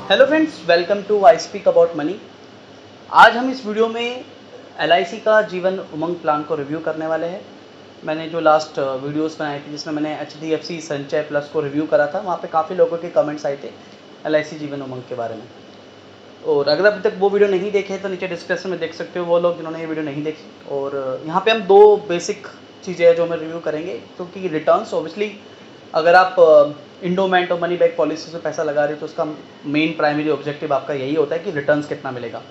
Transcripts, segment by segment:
Hello friends, welcome to I speak about money. आज हम इस वीडियो में एलआईसी का जीवन उमंग प्लान को रिव्यू करने वाले हैं। मैंने जो लास्ट वीडियोस बनाई थी जिसमें मैंने एचडीएफसी संचय प्लस को रिव्यू करा था, वहाँ पे काफ़ी लोगों के कमेंट्स आए थे एलआईसी जीवन उमंग के बारे में। और अगर अभी तक वो वीडियो नहीं देखे तो नीचे डिस्क्रिप्शन में देख सकते हो वो लोग जिन्होंने ये वीडियो नहीं देखी। और यहाँ पे हम दो बेसिक चीज़ें हैं जो हम रिव्यू करेंगे, क्योंकि रिटर्न्स ऑब्वियसली अगर आप इंडोमेंट और मनी बैक पॉलिसी से पैसा लगा रहे हो तो उसका मेन प्राइमरी ऑब्जेक्टिव आपका यही होता है कि रिटर्न्स कितना मिलेगा।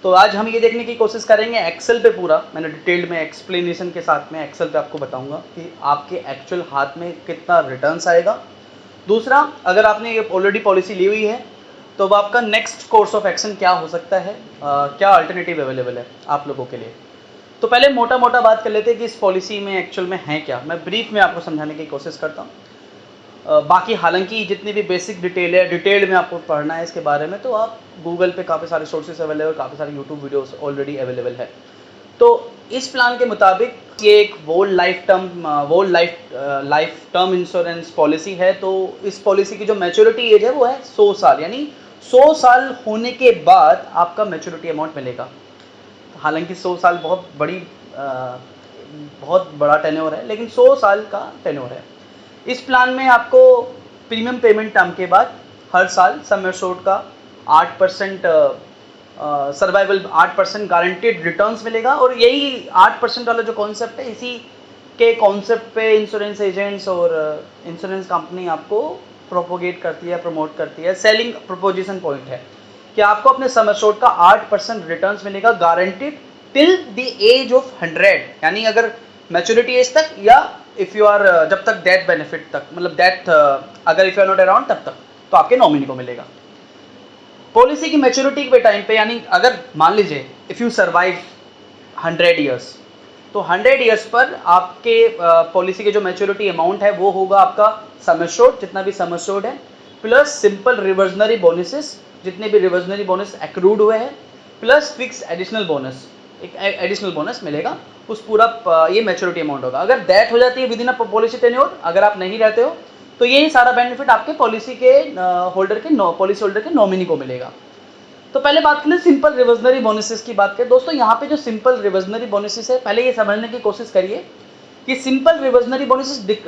तो आज हम ये देखने की कोशिश करेंगे एक्सेल पे, पूरा मैंने डिटेल्ड में एक्सप्लेनेशन के साथ में एक्सेल पे आपको बताऊंगा कि आपके एक्चुअल हाथ में कितना रिटर्न्स आएगा। दूसरा, अगर आपने ये ऑलरेडी पॉलिसी ली हुई है तो अब आपका नेक्स्ट कोर्स ऑफ एक्शन क्या हो सकता है, क्या अल्टरनेटिव अवेलेबल है आप लोगों के लिए। तो पहले मोटा मोटा बात कर लेते हैं कि इस पॉलिसी में एक्चुअल में है क्या। मैं ब्रीफ में आपको समझाने की कोशिश करता हूँ। बाकी हालांकि जितनी भी बेसिक डिटेल है, डिटेल्ड में आपको पढ़ना है इसके बारे में, तो आप गूगल पे काफ़ी सारे सोर्सेस अवेलेबल, काफ़ी सारे यूट्यूब वीडियोस ऑलरेडी अवेलेबल है। तो इस प्लान के मुताबिक ये एक लाइफ टर्म इंश्योरेंस पॉलिसी है। तो इस पॉलिसी की जो मैच्योरिटी एज है वो है 100 साल, यानी 100 साल होने के बाद आपका मैच्योरिटी अमाउंट मिलेगा। हालांकि 100 साल बहुत बड़ा टेन्योर है, लेकिन 100 साल का टेन्योर है। इस प्लान में आपको प्रीमियम पेमेंट टर्म के बाद हर साल सम एश्योर्ड का 8% सर्वाइवल 8% गारंटेड रिटर्न्स मिलेगा। और यही 8% वाला जो कॉन्सेप्ट है, इसी के कॉन्सेप्ट पे इंश्योरेंस एजेंट्स और इंश्योरेंस कंपनी आपको प्रोपोगेट करती है, प्रमोट करती है। सेलिंग प्रोपोजिशन पॉइंट है कि आपको अपने सम एश्योर्ड का 8% रिटर्न्स मिलेगा guaranteed till the age of 100, यानी अगर मैच्योरिटी एज तक, या इफ़ यू आर जब तक डेथ बेनिफिट तक, मतलब डेथ अगर if you are not around तब तक, तो आपके नॉमिनी को मिलेगा। पॉलिसी की मैच्योरिटी के टाइम पे, यानी अगर मान लीजिए इफ़ यू सर्वाइव 100 ईयर्स, तो 100 ईयर्स पर आपके पॉलिसी के जो मैच्योरिटी अमाउंट है वो होगा आपका सम एश्योर्ड, जितना भी सम एश्योर्ड है, प्लस सिंपल रिवर्जनरी बोनसेस, जितने भी रिवर्जनरी बोनस एक्रूड हुए हैं, प्लस फिक्स एडिशनल बोनस, एक एडिशनल बोनस मिलेगा। उस पूरा ये मैच्योरिटी अमाउंट होगा। अगर डेथ हो जाती है with in a policy tenure, अगर आप नहीं रहते हो, तो ये सारा बेनिफिट आपके पॉलिसी के पॉलिसी होल्डर के नॉमिनी को मिलेगा। तो पहले बात करें सिंपल रिवर्जनरी बोनसेस की बात करें। दोस्तों, यहाँ पे जो सिंपल रिवर्जनरी बोनसेस है, पहले ये समझने की कोशिश करिए कि सिंपल रिवर्जनरी बोनसेस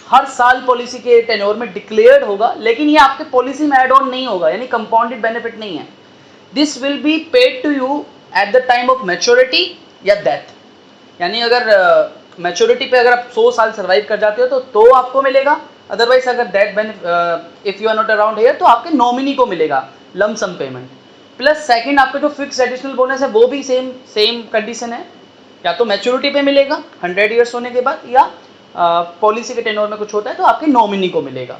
हर साल पॉलिसी के टेन्योर में डिक्लेयर्ड होगा, लेकिन ये आपके पॉलिसी में एड ऑन नहीं होगा, यानी कंपाउंडेड बेनिफिट नहीं है। This will be paid to you at the time of maturity या डेथ, यानी अगर मैच्योरिटी पे अगर आप 100 साल सर्वाइव कर जाते हो तो आपको मिलेगा। अदरवाइज अगर death benefit if you are not around here तो आपके नॉमिनी को मिलेगा lump sum payment. Plus second, आपका जो फिक्स एडिशनल बोनस है वो भी सेम कंडीशन है, या तो मैच्योरिटी पे मिलेगा 100 ईयर्स होने के बाद, या पॉलिसी के टेन्योर में कुछ होता है तो आपके नॉमिनी को मिलेगा।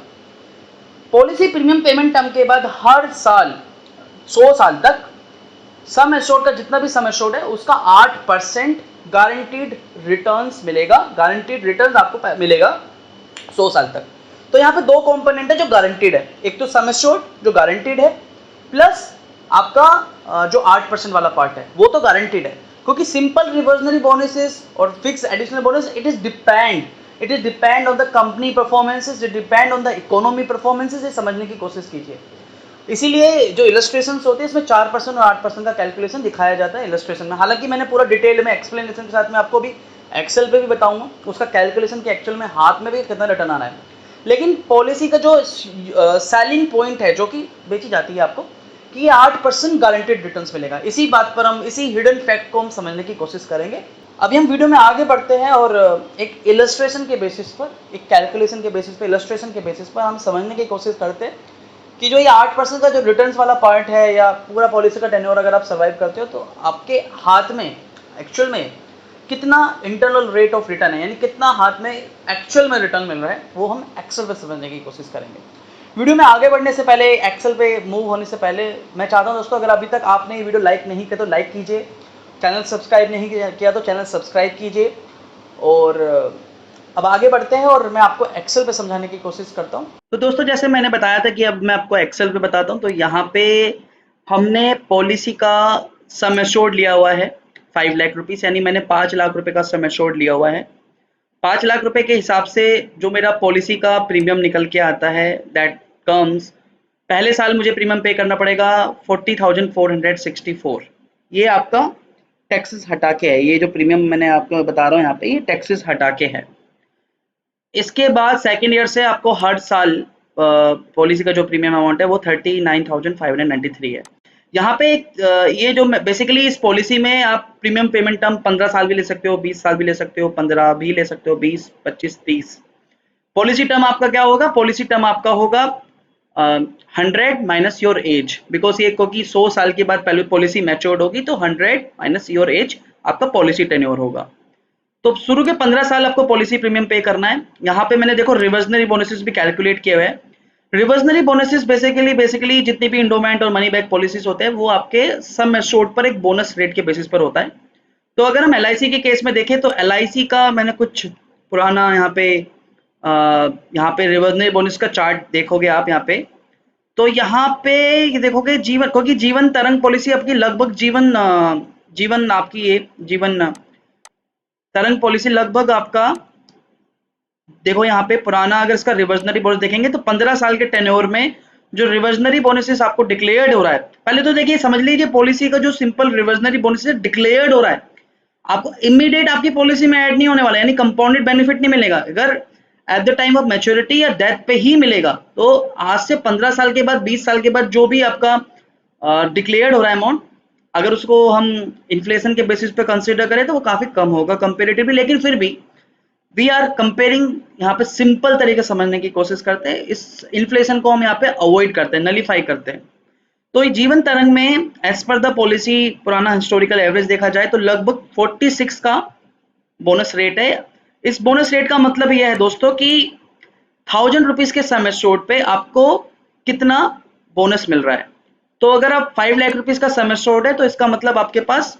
पॉलिसी प्रीमियम पेमेंट टर्म के बाद हर साल 100 साल तक सम एश्योर्ड का जितना भी सम एश्योर्ड है उसका 8% गारंटीड रिटर्न्स मिलेगा। गारंटीड रिटर्न्स आपको मिलेगा 100 साल तक। तो यहाँ पे दो कंपोनेंट है जो गारंटीड है, एक तो सम एश्योर्ड जो गारंटीड है, प्लस आपका जो 8% वाला पार्ट है वो तो गारंटीड है। क्योंकि सिंपल रिवर्जनरी बोनसेस और fix additional bonus it is depend on the company performances, it depend on the economy performances. ये समझने की कोशिश कीजिए। इसीलिए जो इलस्ट्रेशंस होते हैं इसमें 4% और 8% का कैलकुलेशन दिखाया जाता है इलस्ट्रेशन में। हालांकि मैंने पूरा डिटेल में एक्सप्लेनेशन के साथ में आपको भी एक्सेल पे भी बताऊंगा उसका कैलकुलेशन कि एक्चुअल में हाथ में भी कितना रिटर्न आना है। लेकिन पॉलिसी का जो सेलिंग पॉइंट है जो कि बेची जाती है आपको, कि ये 8% गारंटेड रिटर्न्स मिलेगा। इसी बात पर हम, इसी हिडन फैक्ट को हम समझने की कोशिश करेंगे। अभी हम वीडियो में आगे बढ़ते हैं और एक इलस्ट्रेशन के बेसिस पर, एक कैलकुलेशन के बेसिस पर, इलस्ट्रेशन के बेसिस पर हम समझने की कोशिश करते हैं कि जो ये 8% का जो रिटर्न्स वाला पार्ट है या पूरा पॉलिसी का टेन्योर अगर आप सर्वाइव करते हो तो आपके हाथ में एक्चुअल में कितना इंटरनल रेट ऑफ रिटर्न है, यानी कितना हाथ में एक्चुअल में रिटर्न मिल रहा है, वो हम एक्सेल पे समझने की कोशिश करेंगे। वीडियो में आगे बढ़ने से पहले, एक्सेल पे मूव होने से पहले, मैं चाहता हूं दोस्तों, अगर अभी तक आपने ये वीडियो लाइक नहीं किया तो लाइक कीजिए, चैनल सब्सक्राइब नहीं किया तो चैनल सब्सक्राइब कीजिए। और अब आगे बढ़ते हैं और मैं आपको एक्सेल पे समझाने की कोशिश करता हूँ। तो दोस्तों, जैसे मैंने बताया था कि अब मैं आपको एक्सेल पे बताता हूँ। तो यहाँ पे हमने पॉलिसी का सम एश्योर्ड लिया हुआ है 5 लाख रुपीस, यानी मैंने 5 लाख रुपए का सम एश्योर्ड लिया हुआ है। 5 लाख रुपए के हिसाब से जो मेरा पॉलिसी का प्रीमियम निकल के आता है दैट कम्स पहले साल मुझे प्रीमियम पे करना पड़ेगा 40,464। ये आपका टैक्सेस हटा के है, ये जो प्रीमियम मैंने आपको बता रहा हूँ यहाँ पे, ये टैक्सेस हटा के है। इसके बाद सेकेंड ईयर से आपको हर साल पॉलिसी का जो प्रीमियम अमाउंट है वो 39,593 है। यहाँ पे ये जो बेसिकली इस पॉलिसी में आप प्रीमियम पेमेंट टर्म 15 साल भी ले सकते हो, 20 साल भी ले सकते हो, 15 भी ले सकते हो, 20, 25, 30। पॉलिसी टर्म आपका क्या होगा? पॉलिसी टर्म आपका होगा 100 माइनस योर एज, बिकॉज ये क्योंकि 100 साल के बाद पहले पॉलिसी मैच्योर्ड होगी, तो 100 माइनस योर एज आपका पॉलिसी टेन्योर होगा। तो शुरू के 15 साल आपको पॉलिसी प्रीमियम पे करना है। यहाँ पे मैंने देखो रिवर्सनरी बोनसेस भी कैलकुलेट किए हुए हैं। रिवर्सनरी बोनसेस बेसिकली जितनी भी इंडोमेंट और मनी बैक पॉलिसीज होते हैं वो आपके सम एश्योर्ड पर एक बोनस रेट के बेसिस पर होता है। तो अगर हम एलआईसी के केस में देखें तो एलआईसी का मैंने कुछ पुराना यहाँ पे रिवर्सनरी बोनस का चार्ट देखोगे आप यहाँ पे, तो यहाँ पे ये देखोगे जीवन, क्योंकि जीवन तरंग पॉलिसी आपकी लगभग जीवन आपकी ये जीवन तरंग पॉलिसी लगभग आपका, देखो यहाँ पे पुराना अगर इसका रिवर्सनरी बोनस देखेंगे तो 15 साल के टेन्योर में जो रिवर्सनरी बोनसेस आपको डिक्लेयर्ड हो रहा है, पहले तो देखिए समझ लीजिए पॉलिसी का जो सिंपल रिवर्सनरी बोनस डिक्लेयर्ड हो रहा है, आपको इमीडिएट आपकी पॉलिसी में ऐड नहीं होने वाला, यानी कंपाउंडेड बेनिफिट नहीं मिलेगा। अगर eight the time of maturity या डेथ पे ही मिलेगा, तो आज से 15 साल के बाद, 20 साल के बाद जो भी आपका डिक्लेयर्ड हो रहा है अमाउंट, अगर उसको हम इन्फ्लेशन के बेसिस पे कंसीडर करें तो वो काफी कम होगा कंपेरेटिवली, लेकिन फिर भी वी आर कंपेयरिंग, यहाँ पे सिंपल तरीके समझने की कोशिश करते हैं, इस इन्फ्लेशन को हम यहाँ पे अवॉइड करते हैं, नलीफाई करते हैं। तो जीवन तरंग में एज पर द पॉलिसी पुराना हिस्टोरिकल एवरेज देखा जाए तो लगभग 46 का बोनस रेट है। इस बोनस रेट का मतलब यह है दोस्तों कि 1,000 रुपीज के सम एश्योर्ड पे आपको कितना बोनस मिल रहा है। तो अगर आप 5 लाख रुपीज का सम एश्योर्ड है तो इसका मतलब आपके पास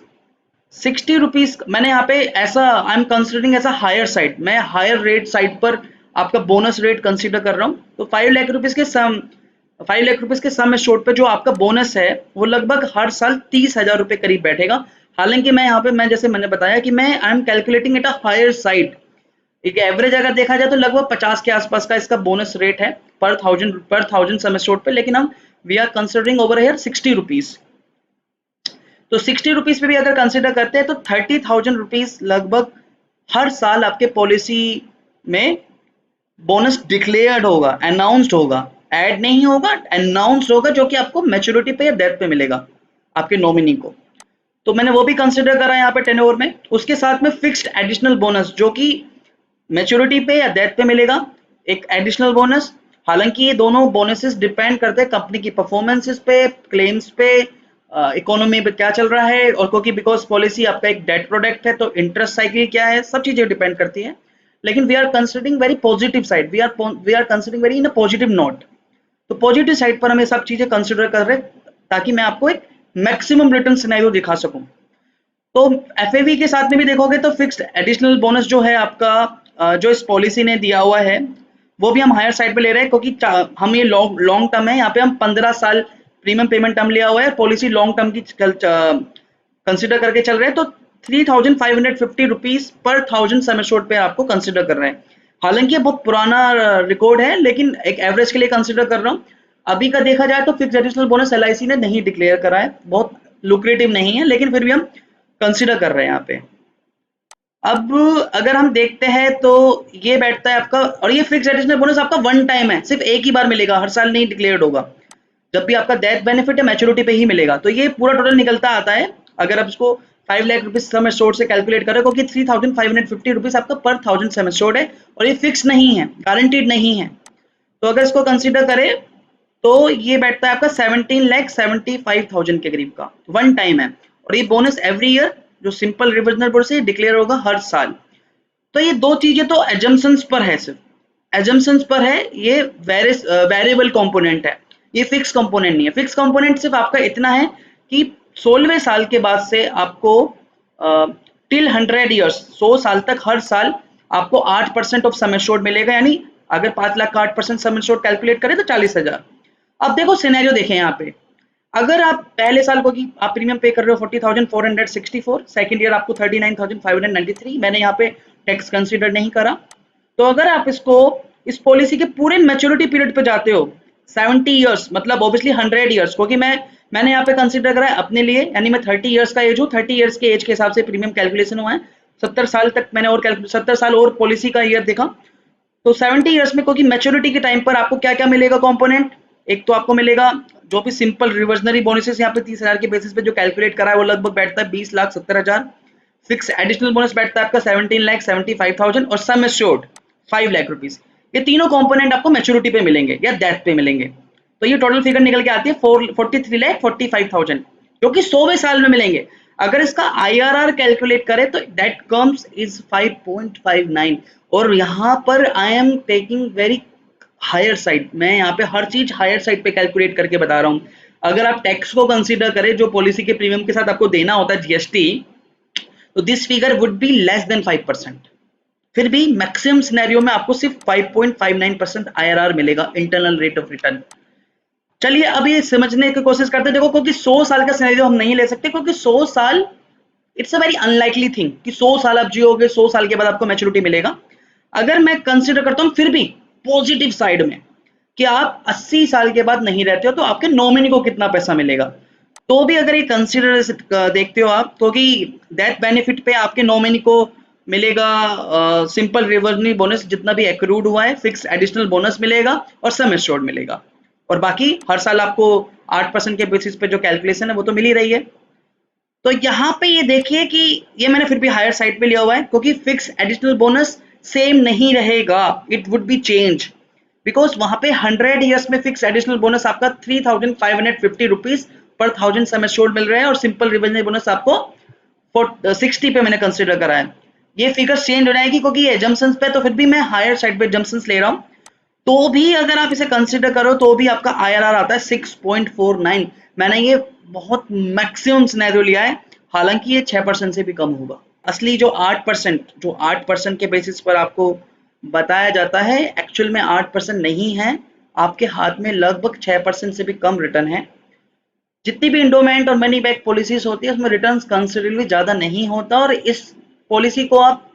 60 रुपीज, मैंने यहाँ पे ऐसा I am considering as a higher side, मैं हायर रेट साइड पर आपका बोनस रेट कंसीडर कर रहा हूँ। तो 5 लाख रुपीज के सम एश्योर्ड पे जो आपका बोनस है वो लगभग हर साल 30,000 रुपए करीब बैठेगा। हालांकि मैं यहाँ पे जैसे मैंने बताया कि मैं I am calculating at a higher side, एक एवरेज अगर देखा जाए तो लगभग 50 के आसपास का इसका बोनस रेट है पर थाउजेंड सम एश्योर्ड पे, लेकिन हम we are considering over here 60 rupees. तो 60 रुपीज पे भी अगर कंसिडर करते हैं तो 30,000 रुपीज लगभग हर साल आपके पॉलिसी में बोनस डिक्लेयर्ड होगा, अनाउंस्ड होगा, ऐड नहीं होगा, अनाउंस्ड होगा, जो कि आपको मैच्योरिटी पे या डेथ पे मिलेगा आपके नॉमिनी को। तो मैंने वो भी कंसिडर करा यहाँ पे टेन्योर में। उसके साथ में फिक्स्ड एडिशनल बोनस जो कि मैच्योरिटी पे या डेथ पे मिलेगा, एक एडिशनल बोनस। हालांकि ये दोनों बोनसेस डिपेंड करते हैं कंपनी की परफॉर्मेंसेस पे, क्लेम्स पे, इकोनॉमी पे क्या चल रहा है, और क्योंकि बिकॉज पॉलिसी आपका एक डेट प्रोडक्ट है तो इंटरेस्ट साइकिल क्या है, सब चीजें डिपेंड करती हैं। लेकिन we are considering very positive side, we are considering very in a positive note. तो पॉजिटिव साइड पर हम ये सब चीजें कंसिडर कर रहे हैं ताकि मैं आपको एक मैक्सिमम रिटर्न सिनेरियो दिखा सकूं। तो एफएवी के साथ में भी देखोगे तो फिक्स्ड एडिशनल बोनस जो है आपका जो इस पॉलिसी ने दिया हुआ है वो भी हम हायर साइड पे ले रहे हैं, क्योंकि हम ये लॉन्ग टर्म है, यहाँ पे हम 15 साल प्रीमियम पेमेंट टर्म लिया हुआ है, पॉलिसी लॉन्ग टर्म की कंसिडर करके चल रहे हैं। तो 3,550 रुपीज पर 1,000 सम एश्योर्ड पे आपको कंसिडर कर रहे हैं। हालांकि ये बहुत पुराना रिकॉर्ड है, लेकिन एक एवरेज के लिए कंसिडर कर रहा हूँ। अभी का देखा जाए तो फिक्स एडिशनल बोनस एलआईसी ने नहीं डिक्लेयर करा है, बहुत लुक्रेटिव नहीं है, लेकिन फिर भी हम कंसिडर कर रहे हैं यहाँ पे। अब अगर हम देखते हैं तो ये बैठता है आपका, और ये फिक्स एडिशनल बोनस आपका वन टाइम है, सिर्फ एक ही बार मिलेगा, हर साल नहीं डिक्लेयर्ड होगा। जब भी आपका डेथ बेनिफिट है मैच्योरिटी पे ही मिलेगा। तो ये पूरा टोटल निकलता आता है, अगर आप इसको 5 लाख रुपीज सम एश्योर्ड से कैलकुलेट करें, क्योंकि 3,550 आपका पर 1,000 सम एश्योर्ड है और ये फिक्स नहीं है, गारंटीड नहीं है। तो अगर इसको कंसिडर करें तो ये बैठता है आपका 17,75,000 के करीब का, वन टाइम है। और ये बोनस एवरी ईयर जो सिंपल रिविजनल बोनस से डिक्लेयर होगा हर साल। तो ये दो चीजें तो एजम्पशंस पर है, सिर्फ एजम्पशंस पर है, ये वेरिएबल कंपोनेंट है, ये फिक्स कंपोनेंट नहीं है। फिक्स कंपोनेंट सिर्फ आपका इतना है कि 16वें साल के बाद से आपको टिल 100 ईयर्स, 100 साल तक हर साल आपको 8% ऑफ सम एश्योर्ड मिलेगा, यानी अगर 5 लाख का 8% सम एश्योर्ड कैलकुलेट करें तो 40,000। अब देखो सिनेरियो देखें यहाँ पे, अगर आप पहले साल को कि आप प्रीमियम पे कर रहे हो 40,464, सेकंड ईयर आपको 39,593, मैंने यहाँ पे टैक्स कंसीडर नहीं करा। तो अगर आप इसको इस पॉलिसी के पूरे मैच्योरिटी पीरियड पे जाते हो 70 ईयर्स मतलब ऑब्वियसली 100 ईयर्स, क्योंकि मैंने यहाँ पे कंसीडर करा है अपने लिए, यानी मैं 30 ईयर्स का एज हूँ, 30 ईयर्स के एज के हिसाब से प्रीमियम कैलकुलेशन हुआ है। 70 साल तक मैंने और 70 साल और पॉलिसी का ईयर देखा, तो 70 ईयर्स में, क्योंकि मैच्योरिटी के टाइम पर आपको क्या क्या मिलेगा कंपोनेंट, एक तो आपको मिलेगा जो भी सिंपल रिवर्जनरी बोनसेस यहाँ पे 30,000 के बेसिस पे जो कैलकुलेट करा है वो लगभग बैठता है 20,70,000। फिक्स एडिशनल बोनस बैठता है आपका 17,75,000 और सम एश्योर्ड 5 लाख रुपीज। ये तीनों कंपोनेंट आपको मैच्योरिटी पे मिलेंगे या डेथ पे मिलेंगे, तो ये टोटल फिगर निकल के आती है 43,45,000 जो कि 100वें साल में मिलेंगे। अगर इसका आईआरआर कैलकुलेट करें तो दैट कम्स इज 5.59, और यहाँ पर I am taking very higher side, मैं यहाँ पे हर चीज हायर साइड पे कैलकुलेट करके बता रहा हूँ। अगर आप टैक्स को कंसीडर करें जो पॉलिसी के प्रीमियम के साथ आपको देना होता है जीएसटी, तो this figure would be less than 5%। फिर भी मैक्सिमम सिनेरियो में आपको सिर्फ 5.59% आईआरआर मिलेगा, इंटरनल रेट ऑफ रिटर्न। चलिए अब ये समझने की कोशिश करते हैं। देखो, क्योंकि 100 साल का सिनेरियो हम नहीं ले सकते, क्योंकि 100 साल it's a very unlikely thing कि 100 साल आप जियोगे, 100 साल के बाद आपको मैच्योरिटी मिलेगा। अगर मैं कंसीडर करता हूं फिर भी पॉजिटिव साइड में कि आप 80 साल के बाद नहीं रहते हो तो आपके नॉमिनी को कितना पैसा मिलेगा, तो भी अगर ये कंसीडर देखते हो आप, तो कि डेथ बेनिफिट पे आपके नॉमिनी को मिलेगा सिंपल रिवर्सनी बोनस जितना भी एक्रूड हुआ है, फिक्स एडिशनल बोनस मिलेगा और सम एश्योर्ड मिलेगा, और बाकी हर साल आपको 8% के बेसिस पे जो कैलकुलेशन है वो तो मिल ही रही है। तो यहाँ पे ये देखिए कि ये मैंने फिर भी हायर साइड पे लिया हुआ है, क्योंकि फिक्स एडिशनल बोनस सेम नहीं रहेगा, it would be change, because वहां पे 100 ईयर्स में फिक्स एडिशनल बोनस आपका 3,550 रुपीज पर 1000 सम एश्योर्ड मिल रहा है, और सिंपल रिविजन बोनस आपको 60 पे मैंने कंसिडर करा है। ये फिगर चेंज हो जाएगी क्योंकि ये एजम्पशंस पे, तो फिर भी मैं हायर साइड पे एजम्पशंस ले रहा हूँ। तो भी अगर आप इसे कंसिडर करो तो भी आपका आईआरआर आता है 6.49। मैंने ये बहुत मैक्सिमम सिनेरियो लिया है, हालांकि ये 6% से भी कम होगा। असली जो 8% के बेसिस पर आपको बताया जाता है, एक्चुअल में 8% नहीं है, आपके हाथ में लगभग 6% से भी कम रिटर्न है। जितनी भी इंडोमेंट और मनी बैक पॉलिसीज होती है उसमें रिटर्न्स कंसिडरेबली ज़्यादा नहीं होता, और इस पॉलिसी को आप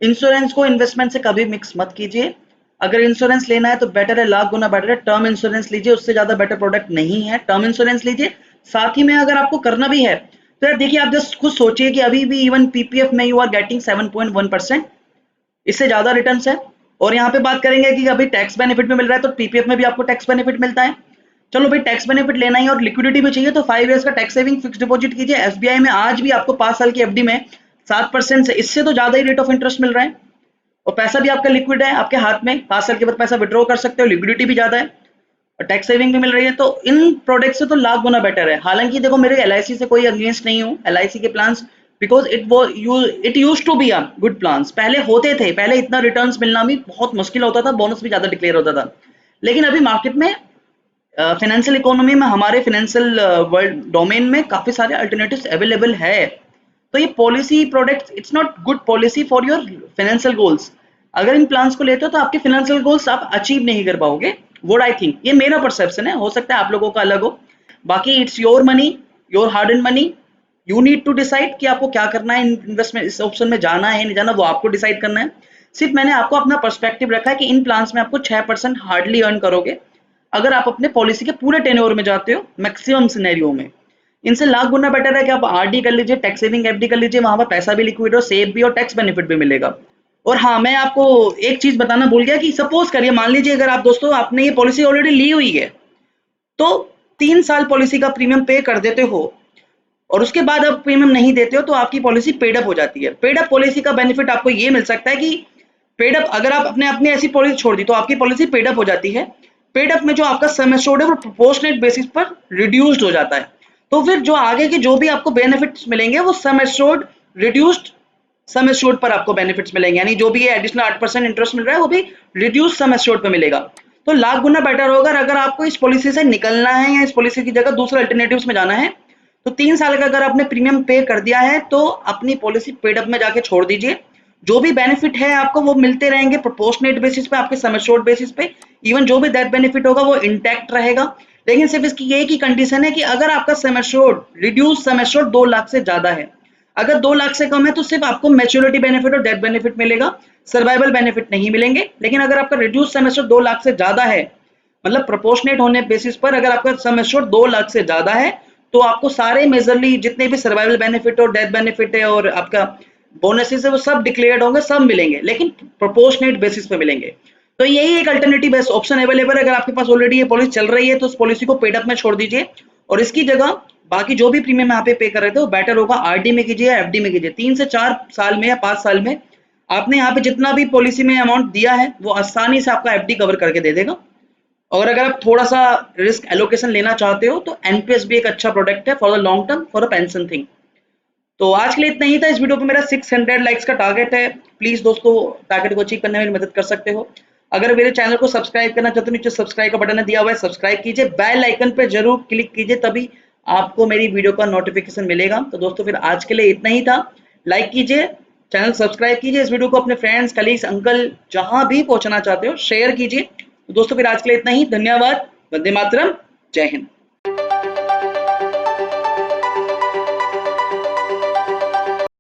इंश्योरेंस को इन्वेस्टमेंट से कभी मिक्स मत कीजिए। अगर इंश्योरेंस लेना है तो बेटर है, लाख गुना बेटर है टर्म इंश्योरेंस लीजिए, उससे ज़्यादा बेटर प्रोडक्ट नहीं है, टर्म इंश्योरेंस लीजिए। साथ ही में अगर आपको करना भी है तो यार देखिए, आप जस्ट खुद सोचिए कि अभी भी इवन पीपीएफ में यू आर गेटिंग 7.1%, इससे ज़्यादा रिटर्न्स है। और यहाँ पे बात करेंगे कि अभी टैक्स बेनिफिट में मिल रहा है, तो पीपीएफ में भी आपको टैक्स बेनिफिट मिलता है। चलो भाई, टैक्स बेनिफिट लेना ही और लिक्विडिटी भी चाहिए, तो 5 इयर्स का टैक्स सेविंग फिक्स डिपॉजिट कीजिए एसबीआई में। आज भी आपको 5 साल की एफडी में 7% से इससे तो ज्यादा ही रेट ऑफ इंटरेस्ट मिल रहा है, और पैसा भी आपका लिक्विड है आपके हाथ में, 5 साल के बाद पैसा विड्रॉ कर सकते हो, लिक्विडिटी भी ज्यादा है और टैक्स सेविंग भी मिल रही है, तो इन प्रोडक्ट से तो लाख गुना बेटर है। हालांकि देखो, मेरे एलआईसी से कोई अगेंस्ट नहीं हूँ, एलआईसी के plans, because it use to be a good plans, पहले होते थे, पहले इतना रिटर्न्स मिलना भी बहुत मुश्किल होता था, बोनस भी ज्यादा डिक्लेयर होता था। लेकिन अभी मार्केट में फाइनेंशियल इकोनॉमी में, हमारे फाइनेंशियल वर्ल्ड डोमेन में काफी सारे अल्टरनेटिव्स अवेलेबल है। तो ये policy product it's not good policy for your financial goals. अगर इन प्लान्स को लेते हो तो आपके फाइनेंशियल गोल्स आप अचीव नहीं कर पाओगे, व्हाट आई थिंक। ये मेरा परसेप्शन है, हो सकता है आप लोगों का अलग हो। बाकी it's your money, your hard earned money, you need to decide कि आपको क्या करना है, इन्वेस्टमेंट इस ऑप्शन में जाना है नहीं जाना, वो आपको डिसाइड करना है। सिर्फ मैंने आपको अपना पर्सपेक्टिव रखा है कि इन प्लान्स में आपको 6% हार्डली अर्न करोगे अगर आप अपने पॉलिसी के पूरे टेन्योर में जाते हो, मैक्सिमम सिनेरियो में। इनसे लाख गुना बेटर है कि आप आरडी कर लीजिए, टैक्स सेविंग एफडी कर लीजिए, वहां पर पैसा भी लिक्विड हो, सेफ भी और टैक्स बेनिफिट भी मिलेगा। और हाँ, मैं आपको एक चीज बताना भूल गया कि सपोज करिए, मान लीजिए अगर आप दोस्तों आपने ये पॉलिसी ऑलरेडी ली हुई है, तो 3 साल पॉलिसी का प्रीमियम पे कर देते हो और उसके बाद आप प्रीमियम नहीं देते हो तो आपकी पॉलिसी पेड अप हो जाती है। पेड अप पॉलिसी का बेनिफिट आपको ये मिल सकता है कि पेड अप अगर आप अपने अपने ऐसी पॉलिसी छोड़ दी तो आपकी पॉलिसी पेड अप हो जाती है। पेड अप में जो आपका सम एश्योर्ड है वो प्रोपोर्शनेट बेसिस पर रिड्यूस्ड हो जाता है, तो फिर जो आगे के जो भी आपको बेनिफिट्स मिलेंगे वो sum assured reduced sum assured पर आपको बेनिफिट्स मिलेंगे, यानी जो भी एडिशनल 8% इंटरेस्ट मिल रहा है वो भी रिड्यूस सम एश्योर्ड पे मिलेगा। तो लाख गुना बेटर होगा अगर आपको इस पॉलिसी से निकलना है या इस पॉलिसी की जगह दूसरे अल्टरनेटिव्स में जाना है, तो 3 साल का अगर आपने प्रीमियम पे कर दिया है तो अपनी पॉलिसी पेड अप में जाके छोड़ दीजिए। जो भी बेनिफिट है आपको वो मिलते रहेंगे प्रोपोर्शनेट बेसिस पे, आपके सम एश्योर्ड बेसिस पे। इवन जो भी दैट बेनिफिट होगा वो इंटैक्ट रहेगा, लेकिन सिर्फ इसकी यही की कंडीशन है कि अगर आपका sum assured reduce sum assured 2 lakh से ज्यादा है। अगर 2 लाख से कम है तो सिर्फ आपको मैच्योरिटी बेनिफिट और डेथ बेनिफिट मिलेगा, सर्वाइवल बेनिफिट नहीं मिलेंगे। लेकिन अगर आपका रिड्यूस सम एश्योर्ड 2 लाख से ज्यादा है मतलब प्रोपोर्शनेट होने बेसिस पर अगर आपका सम एश्योर्ड 2 लाख से ज़्यादा है, तो आपको सारे मेजरली जितने भी सर्वाइवल बेनिफिट और डेथ बेनिफिट है और आपका बोनसेस है वो सब डिक्लेयर्ड होंगे, सब मिलेंगे, लेकिन प्रोपोर्शनेट बेसिस पे मिलेंगे। तो यही एक अल्टरनेटिव बेस्ट ऑप्शन अवेलेबल है। अगर आपके पास ऑलरेडी ये पॉलिसी चल रही है तो उस पॉलिसी को पेड अप में छोड़ दीजिए और इसकी जगह बाकी जो भी प्रीमियम यहाँ पे पे कर रहे थे वो बेटर होगा आरडी में कीजिए या एफडी में कीजिए। 3 से 4 साल में या 5 साल में आपने यहाँ पे जितना भी पॉलिसी में अमाउंट दिया है वो आसानी से आपका एफडी कवर करके दे देगा। और अगर आप थोड़ा सा रिस्क एलोकेशन लेना चाहते हो तो एनपीएस भी एक अच्छा प्रोडक्ट है for the long term for a pension thing. तो आज के लिए इतना ही था। इस वीडियो पे मेरा 600 लाइक्स का टारगेट है। प्लीज दोस्तों टारगेट को अचीव करने में मेरी मदद कर सकते हो। अगर मेरे चैनल को सब्सक्राइब करना चाहते हो नीचे सब्सक्राइब का बटन है दिया हुआ है, सब्सक्राइब कीजिए, बेल आइकन पे जरूर क्लिक कीजिए, तभी आपको मेरी वीडियो का नोटिफिकेशन मिलेगा। तो दोस्तों फिर आज के लिए इतना ही था। लाइक कीजिए, चैनल सब्सक्राइब कीजिए, इस वीडियो को अपने फ्रेंड्स कलीग्स अंकल जहां भी पहुंचाना चाहते हो शेयर कीजिए। तो दोस्तों फिर आज के लिए इतना ही। धन्यवाद। वंदे मातरम। जय हिंद।